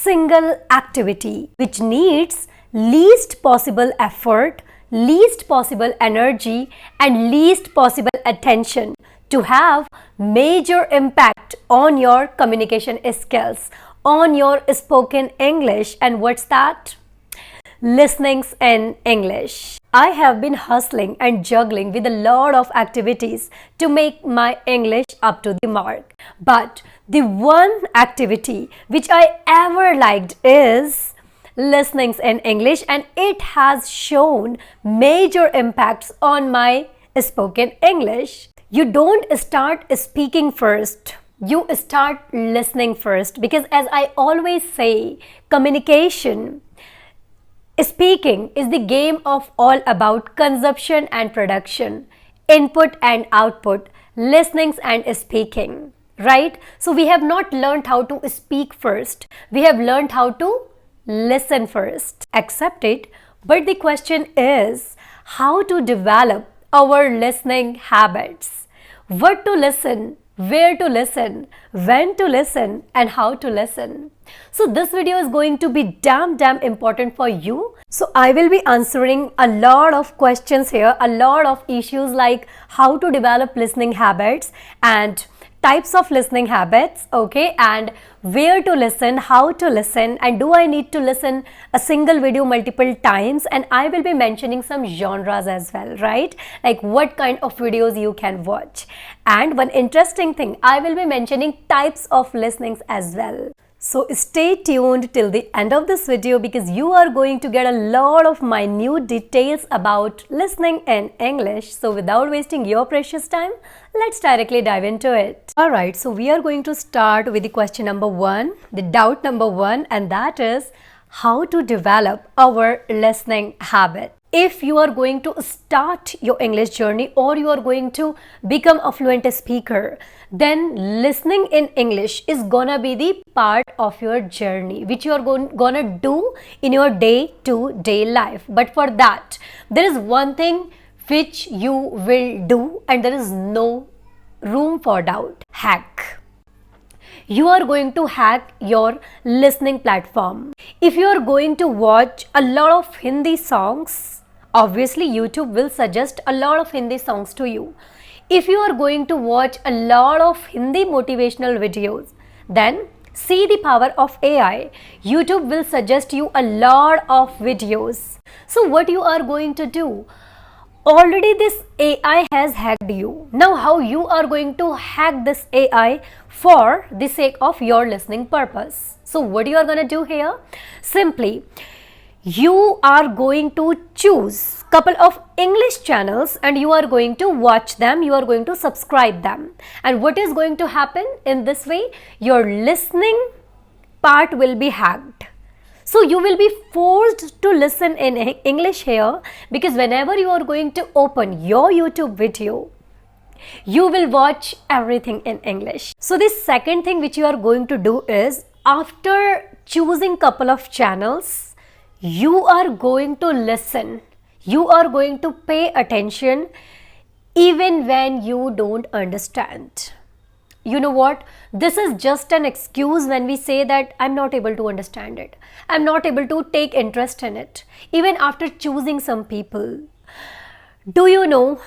single activity which needs least possible effort, least possible energy and least possible attention to have major impact on your communication skills, on your spoken English. And what's that? Listenings in English. I have been hustling and juggling with a lot of activities to make my English up to the mark. But the one activity which I ever liked is listenings in English, and it has shown major impacts on my spoken English. You don't start speaking first. You start listening first, because as I always say, speaking is the game of all about consumption and production, input and output, listenings and speaking, right? So we have not learned how to speak first. We have learned how to listen first. Accept it. But the question is how to develop our listening habits. What to listen, where to listen, when to listen, and how to listen. So this video is going to be damn important for you. So I will be answering a lot of questions here, a lot of issues like how to develop listening habits and types of listening habits, okay, and where to listen, how to listen, and do I need to listen a single video multiple times, and I will be mentioning some genres as well, right, like what kind of videos you can watch. And one interesting thing, I will be mentioning types of listenings as well. So stay tuned till the end of this video, because you are going to get a lot of minute details about listening in English. So without wasting your precious time, let's directly dive into it. Alright, so we are going to start with the question number 1, the doubt number 1, and that is how to develop our listening habit. If you are going to start your English journey or you are going to become a fluent speaker, then listening in English is gonna be the part of your journey which you are gonna do in your day-to-day life. But for that, there is one thing which you will do, and there is no room for doubt: hack. You are going to hack your listening platform. If you are going to watch a lot of Hindi songs, obviously YouTube will suggest a lot of Hindi songs to you. If you are going to watch a lot of Hindi motivational videos, then see the power of AI. YouTube will suggest you a lot of videos. So what you are going to do? Already this AI has hacked you. Now how you are going to hack this AI for the sake of your listening purpose? So what you are going to do here? Simply, you are going to choose couple of English channels and you are going to watch them, you are going to subscribe them. And what is going to happen in this way? Your listening part will be hacked. So you will be forced to listen in English here, because whenever you are going to open your YouTube video, you will watch everything in English. So the second thing which you are going to do is, after choosing couple of channels, you are going to listen. You are going to pay attention even when you don't understand. You know what? This is just an excuse when we say that I'm not able to understand it. I'm not able to take interest in it. Even after choosing some people. Do you know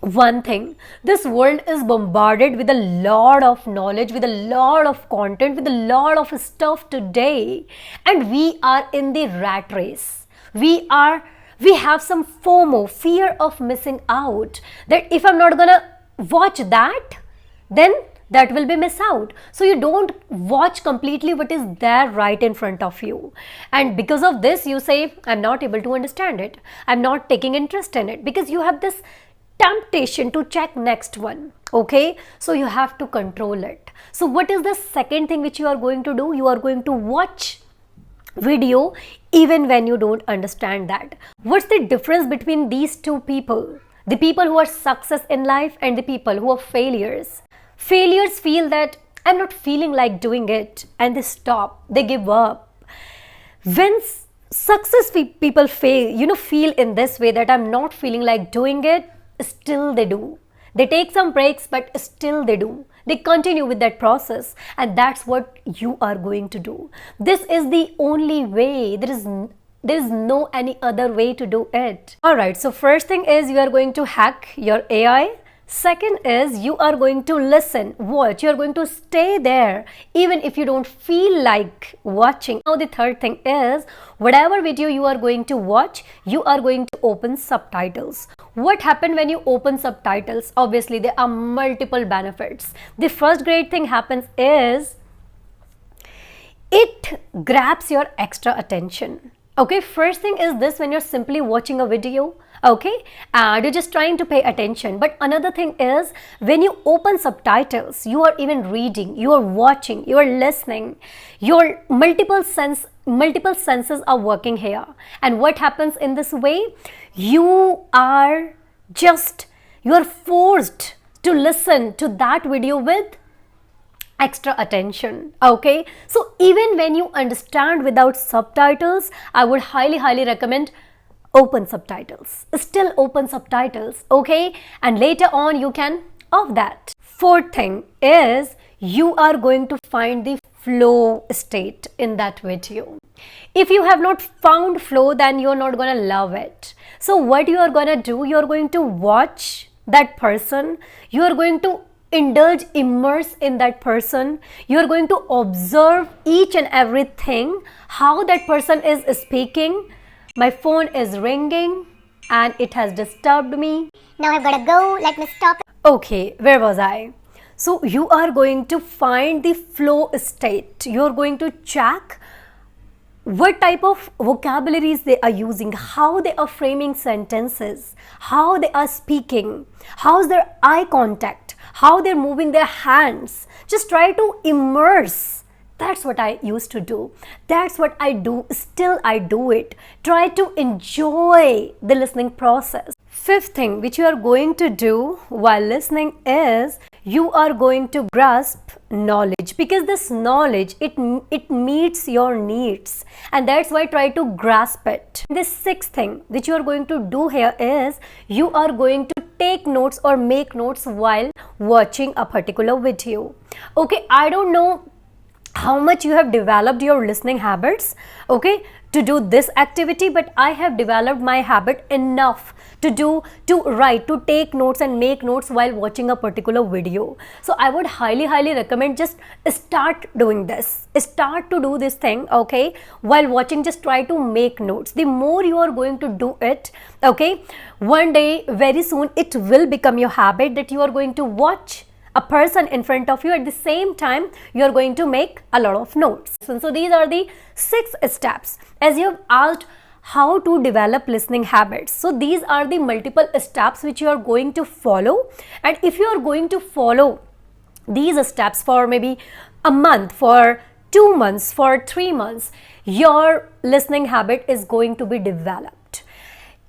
one thing? This world is bombarded with a lot of knowledge, with a lot of content, with a lot of stuff today. And we are in the rat race. We have some FOMO, fear of missing out. That if I'm not gonna watch that, then that will be miss out. So you don't watch completely what is there right in front of you. And because of this, you say, I'm not able to understand it. I'm not taking interest in it, because you have this temptation to check next one. Okay, so you have to control it. So what is the second thing which you are going to do? You are going to watch video even when you don't understand that. What's the difference between these two people? The people who are success in life and the people who are failures. Failures feel that I'm not feeling like doing it, and they stop, they give up. When success people feel in this way, that I'm not feeling like doing it, still they do. They take some breaks, but still they do. They continue with that process, and that's what you are going to do. This is the only way. There is no any other way to do it. Alright, so first thing is you are going to hack your AI. Second is you are going to listen, watch, you are going to stay there even if you don't feel like watching. Now the third thing is whatever video you are going to watch, you are going to open subtitles. What happens when you open subtitles? Obviously there are multiple benefits. The first great thing happens is it grabs your extra attention. Okay, first thing is this: when you're simply watching a video, okay, and you're just trying to pay attention. But another thing is when you open subtitles, you are even reading, you are watching, you are listening, your multiple senses are working here. And what happens in this way? You are forced to listen to that video with extra attention. Okay, so even when you understand without subtitles, I would highly recommend open subtitles. Still open subtitles, okay, and later on you can off that. Fourth thing is you are going to find the flow state in that video. If you have not found flow, then you're not gonna love it. So what you are gonna do, you're going to watch that person, you are going to immerse in that person, you are going to observe each and everything, how that person is speaking. My phone is ringing and it has disturbed me. Now I've gotta go, let me stop. Okay, where was I? So you are going to find the flow state. You're going to check what type of vocabularies they are using, how they are framing sentences, how they are speaking, how's their eye contact, how they're moving their hands. Just try to immerse. That's what I used to do. That's what I do. Still I do it. Try to enjoy the listening process. Fifth thing which you are going to do while listening is you are going to grasp knowledge, because this knowledge, it meets your needs, and that's why try to grasp it. The sixth thing which you are going to do here is you are going to take notes or make notes while watching a particular video. Okay, I don't know how much you have developed your listening habits, okay, to do this activity, but I have developed my habit enough to write, to take notes and make notes while watching a particular video. So I would highly recommend just start doing this, start to do this thing, okay, while watching. Just try to make notes. The more you are going to do it, okay, one day very soon it will become your habit that you are going to watch a person in front of you, at the same time you are going to make a lot of notes. So these are the 6 steps. As you have asked how to develop listening habits, so these are the multiple steps which you are going to follow. And if you are going to follow these steps for maybe a month, for 2 months, for 3 months, your listening habit is going to be developed.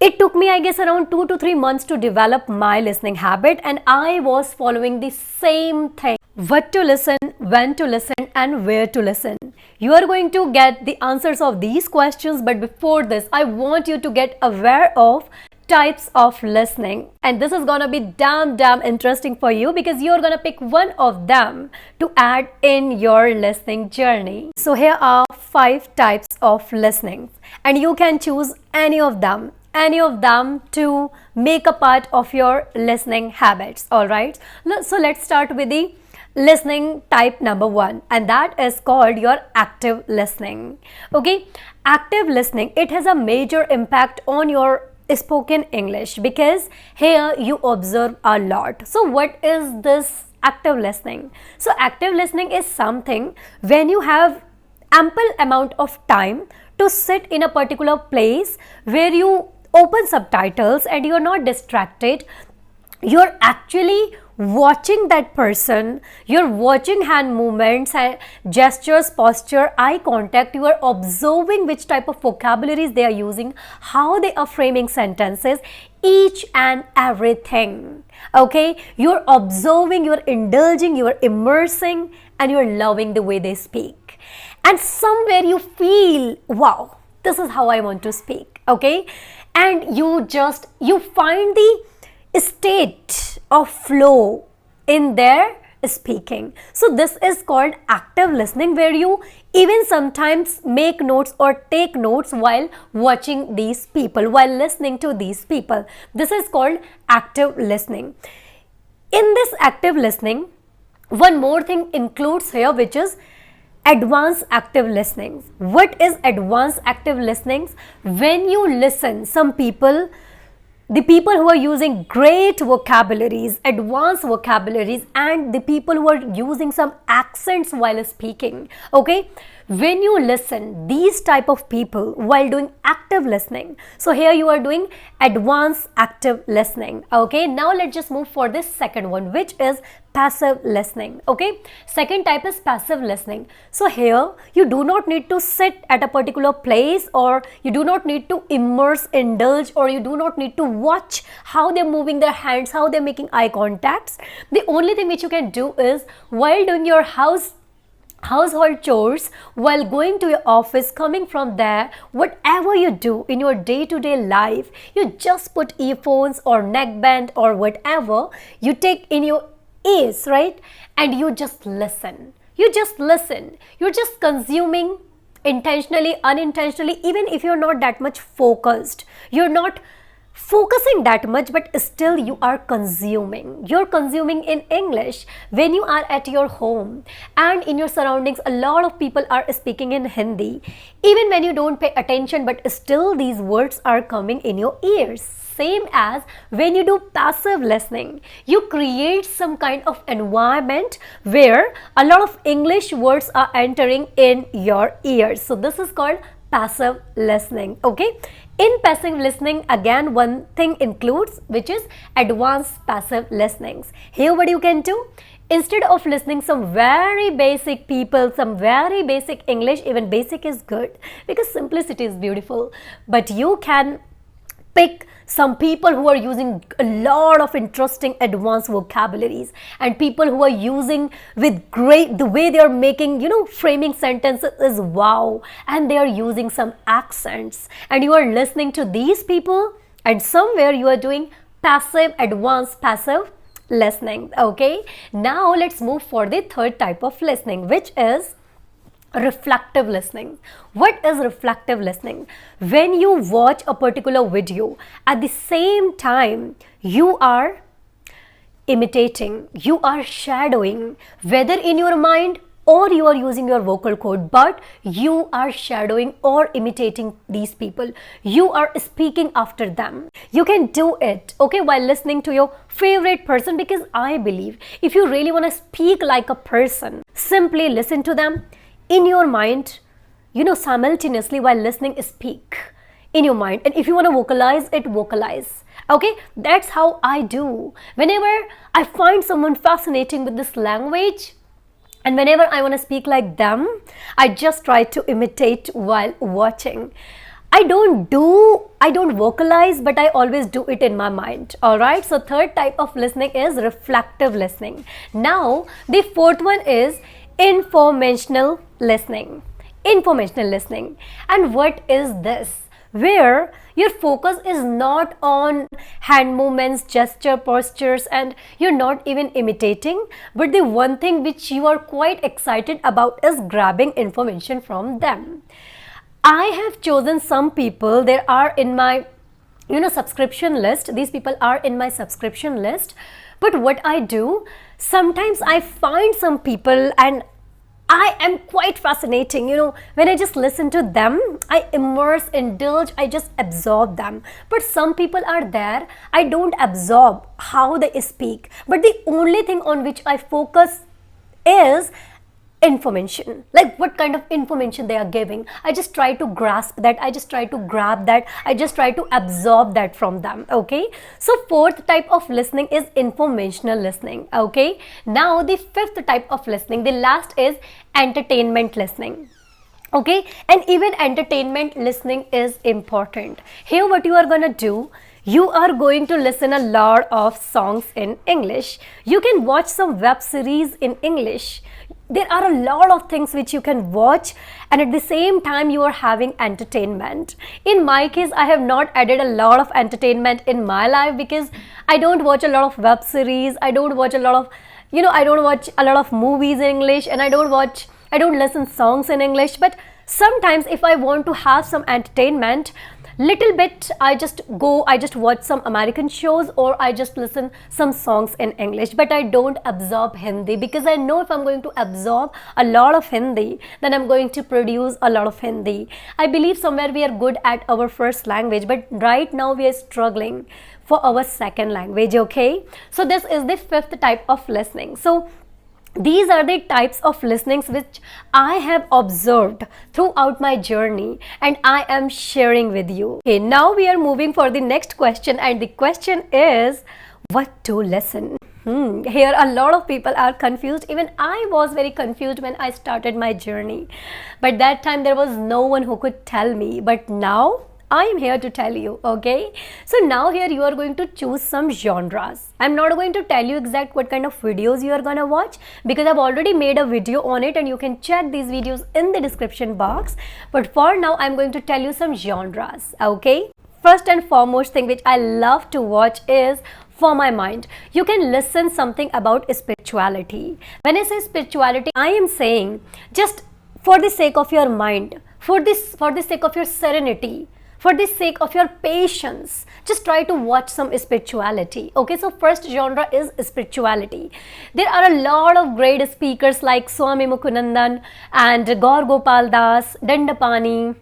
It took me, I guess, around 2 to 3 months to develop my listening habit, and I was following the same thing: what to listen, when to listen, and where to listen. You are going to get the answers of these questions, but before this, I want you to get aware of types of listening, and this is gonna be damn interesting for you, because you're gonna pick one of them to add in your listening journey. So here are 5 types of listening, and you can choose any of them to make a part of your listening habits. All right, so let's start with the listening type number 1, and that is called your active listening. Okay, active listening, it has a major impact on your spoken English, because here you observe a lot. So what is this active listening? So active listening is something when you have ample amount of time to sit in a particular place where you open subtitles and you're not distracted. You're actually watching that person, you're watching hand movements and gestures, posture, eye contact. You are observing which type of vocabularies they are using, how they are framing sentences, each and everything. Okay, you're observing, you're indulging, you're immersing, and you're loving the way they speak. And somewhere you feel, wow, this is how I want to speak. Okay, and you find the state of flow in their speaking. So this is called active listening, where you even sometimes make notes or take notes while watching these people, while listening to these people. This is called active listening. In this active listening, one more thing includes here, which is advanced active listening. What is advanced active listening? When you listen, some people, the people who are using great vocabularies, advanced vocabularies, and the people who are using some accents while speaking, okay, when you listen these type of people while doing active listening, so here you are doing advanced active listening. Okay, now let's just move for this second one, which is passive listening. Okay, second type is passive listening. So here you do not need to sit at a particular place, or you do not need to indulge, or you do not need to watch how they're moving their hands, how they're making eye contacts. The only thing which you can do is, while doing your household chores, while going to your office, coming from there, whatever you do in your day-to-day life, you just put earphones or neckband or whatever you take in your ears, right? And you just listen. You're just consuming intentionally, unintentionally. Even if you're not that much focused, you're not focusing that much, but still you are consuming. You're consuming in English when you are at your home, and in your surroundings a lot of people are speaking in Hindi, even when you don't pay attention, but still these words are coming in your ears. Same as when you do passive listening, you create some kind of environment where a lot of English words are entering in your ears. So this is called passive listening. Okay, in passive listening, again, one thing includes, which is advanced passive listenings. Here what you can do, instead of listening some very basic people, some very basic English, even basic is good because simplicity is beautiful, but you can pick some people who are using a lot of interesting advanced vocabularies, and people who are using with great, the way they are making, framing sentences is wow, and they are using some accents, and you are listening to these people, and somewhere you are doing advanced passive listening. Okay, now let's move for the third type of listening, which is reflective listening. What is reflective listening? When you watch a particular video, at the same time you are imitating, you are shadowing, whether in your mind or you are using your vocal cord, but you are shadowing or imitating these people. You are speaking after them. You can do it, okay, while listening to your favorite person, because I believe if you really want to speak like a person, simply listen to them in your mind, simultaneously while listening, speak in your mind, and if you want to vocalize it, vocalize. Okay, that's how I do. Whenever I find someone fascinating with this language, and whenever I want to speak like them, I just try to imitate while watching. I don't vocalize, but I always do it in my mind. Alright, so third type of listening is reflective listening. Now the fourth one is informational listening. And what is this? Where your focus is not on hand movements, gesture, postures, and you're not even imitating, but the one thing which you are quite excited about is grabbing information from them. I have chosen some people, they are in my subscription list. These people are in my subscription list. But what I do, sometimes I find some people and I am quite fascinating, when I just listen to them, I immerse, indulge, I just absorb them. But some people are there, I don't absorb how they speak, but the only thing on which I focus is information, like what kind of information they are giving. I just try to grasp that, I just try to grab that, I just try to absorb that from them. Okay, so fourth type of listening is informational listening. Okay, now the fifth type of listening, the last, is entertainment listening. Okay, and even entertainment listening is important. Here what you are gonna do, you are going to listen a lot of songs in English. You can watch some web series in English. There are a lot of things which you can watch, and at the same time you are having entertainment. In my case, I have not added a lot of entertainment in my life because I don't watch a lot of web series. I don't watch a lot of I don't watch a lot of movies in English, and I don't listen songs in English, but sometimes if I want to have some entertainment, little bit, I just watch some American shows, or I just listen some songs in English, but I don't absorb Hindi, because I know if I'm going to absorb a lot of Hindi, then I'm going to produce a lot of Hindi. I believe somewhere we are good at our first language, but right now we are struggling for our second language. Okay, so this is the fifth type of listening. So these are the types of listenings which I have observed throughout my journey, and I am sharing with you. Okay, now we are moving for the next question, and the question is, what to listen? Here a lot of people are confused. Even I was very confused when I started my journey, but that time there was no one who could tell me, but now I am here to tell you. Okay, so now here you are going to choose some genres. I'm not going to tell you exact what kind of videos you are gonna watch, because I've already made a video on it and you can check these videos in the description box. But for now I'm going to tell you some genres. Okay, first and foremost thing which I love to watch is for my mind. You can listen something about spirituality. When I say spirituality, I am saying just for the sake of your mind, for the sake of your serenity, for the sake of your patience, just try to watch some spirituality. Okay, so first genre is spirituality. There are a lot of great speakers like Swami Mukhanandan and Gaur Gopal Das, Dandapani,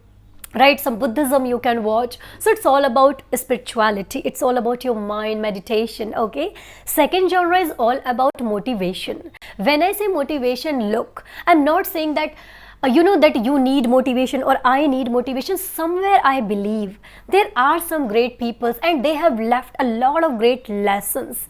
right? Some Buddhism you can watch. So it's all about spirituality, it's all about your mind, meditation. Okay, second genre is all about motivation. When I say motivation, look, I'm not saying that that you need motivation or I need motivation. Somewhere I believe there are some great people and they have left a lot of great lessons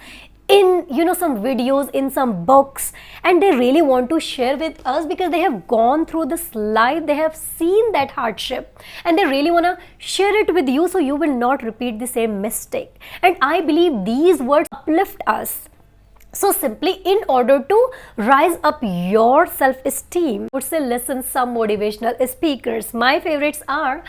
in some videos, in some books, and they really want to share with us because they have gone through this life, they have seen that hardship, and they really want to share it with you so you will not repeat the same mistake. And I believe these words uplift us. So simply, in order to rise up your self-esteem, I would say listen some motivational speakers. My favorites are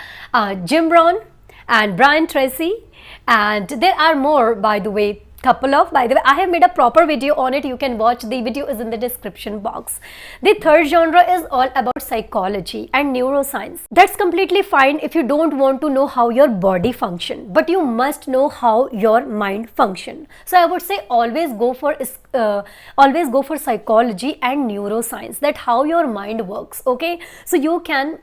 Jim Rohn and Brian Tracy, and there are more, by the way. I have made a proper video on it. You can watch. The video is in the description box. The third genre is all about psychology and neuroscience. That's completely fine if you don't want to know how your body function, but you must know how your mind function. So I would say always go for psychology and neuroscience, that how your mind works. Okay, so you can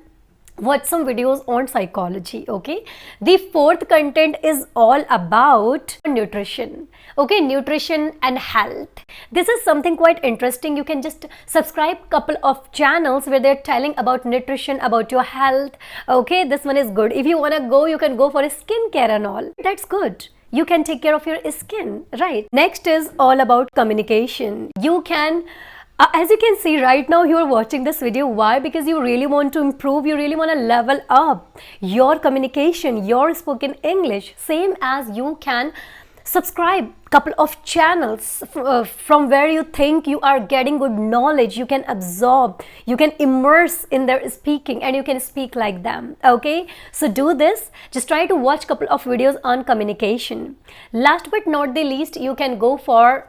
watch some videos on psychology. Okay, the fourth content is all about nutrition. Okay, nutrition and health. This is something quite interesting. You can just subscribe couple of channels where they're telling about nutrition, about your health. Okay, this one is good. If you want to go, you can go for a skincare and all. That's good. You can take care of your skin, right? Next is all about communication. You can as you can see right now, you are watching this video. Why? Because you really want to improve, you really want to level up your communication, your spoken English. Same as you can subscribe couple of channels from where you think you are getting good knowledge, you can absorb, you can immerse in their speaking, and you can speak like them. Okay, so do this. Just try to watch couple of videos on communication. Last but not the least, you can go for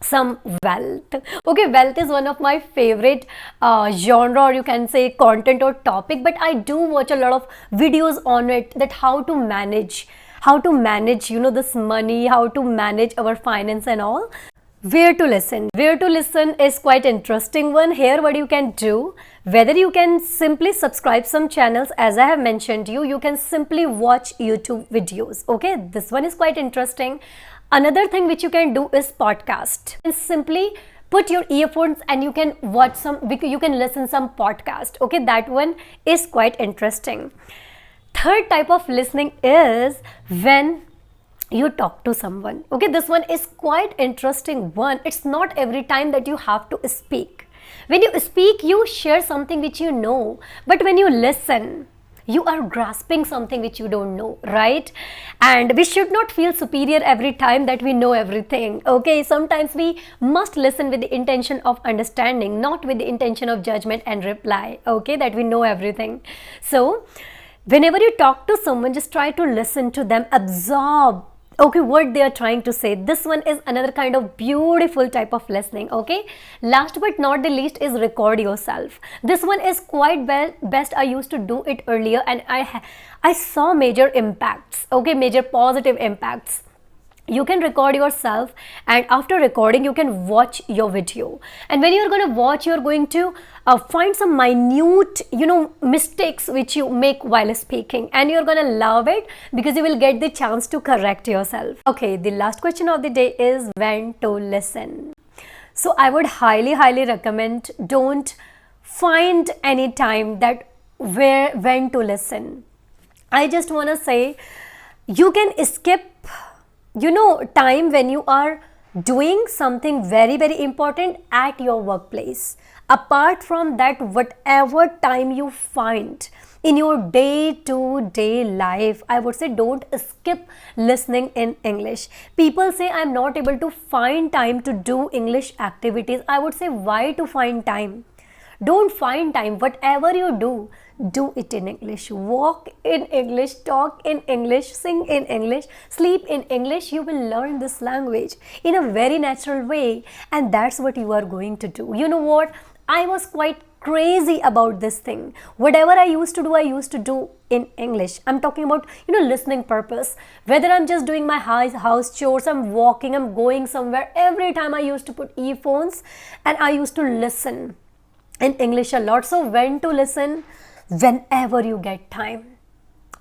some wealth. Okay, wealth is one of my favorite genre, or you can say content or topic, but I do watch a lot of videos on it, that how to manage this money, how to manage our finance and all. Where to listen is quite interesting one. Here what you can do, whether you can simply subscribe some channels, as I have mentioned you can simply watch YouTube videos. Okay, this one is quite interesting. Another thing which you can do is podcast. And simply put your earphones and you can you can listen some podcast. Okay, that one is quite interesting. Third type of listening is when you talk to someone. Okay, this one is quite interesting one. It's not every time that you have to speak. When you speak, you share something which you know, but when you listen, you are grasping something which you don't know, right? And we should not feel superior every time that we know everything. Okay, sometimes we must listen with the intention of understanding, not with the intention of judgment and reply. Okay, that we know everything. So whenever you talk to someone, just try to listen to them, absorb okay, what they are trying to say. This one is another kind of beautiful type of listening. Okay, last but not the least is record yourself. This one is quite best. I used to do it earlier and I saw major impacts. Okay, major positive impacts. You can record yourself, and after recording you can watch your video, and when you're going to watch, you're going to find some minute mistakes which you make while speaking, and you're going to love it because you will get the chance to correct yourself. Okay, the last question of the day is when to listen. So I would highly recommend, don't find any time that when to listen. I just want to say, you can skip time when you are doing something very important at your workplace. Apart from that, whatever time you find in your day-to-day life, I would say don't skip listening in English. People say I'm not able to find time to do English activities. I would say, why to find time? Don't find time. Whatever you do it in English. Walk in English, talk in English, sing in English, sleep in English. You will learn this language in a very natural way, and that's what you are going to do. You know what? I was quite crazy about this thing. Whatever I used to do in English. I'm talking about, listening purpose. Whether I'm just doing my house chores, I'm walking, I'm going somewhere, every time I used to put earphones and I used to listen in English a lot. So when to listen? Whenever you get time.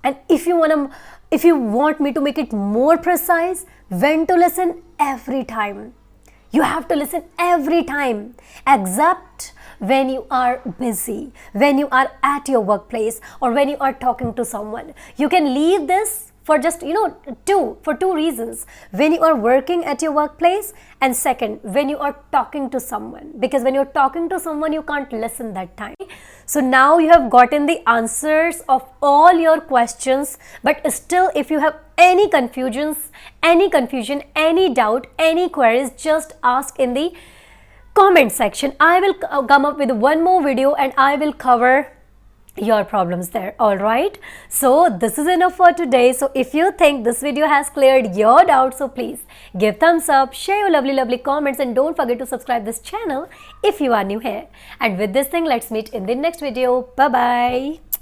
And if you want me to make it more precise, when to listen? Every time. You have to listen every time, except when you are busy, when you are at your workplace, or when you are talking to someone. You can leave this for just two reasons: when you are working at your workplace, and second, when you are talking to someone, because when you're talking to someone you can't listen that time. So now you have gotten the answers of all your questions, but still if you have any confusion, any doubt, any queries, just ask in the comment section. I will come up with one more video and I will cover your problems there. All right, so this is enough for today. So if you think this video has cleared your doubts, so please give thumbs up, share your lovely comments, and don't forget to subscribe this channel if you are new here. And with this thing, let's meet in the next video. Bye bye.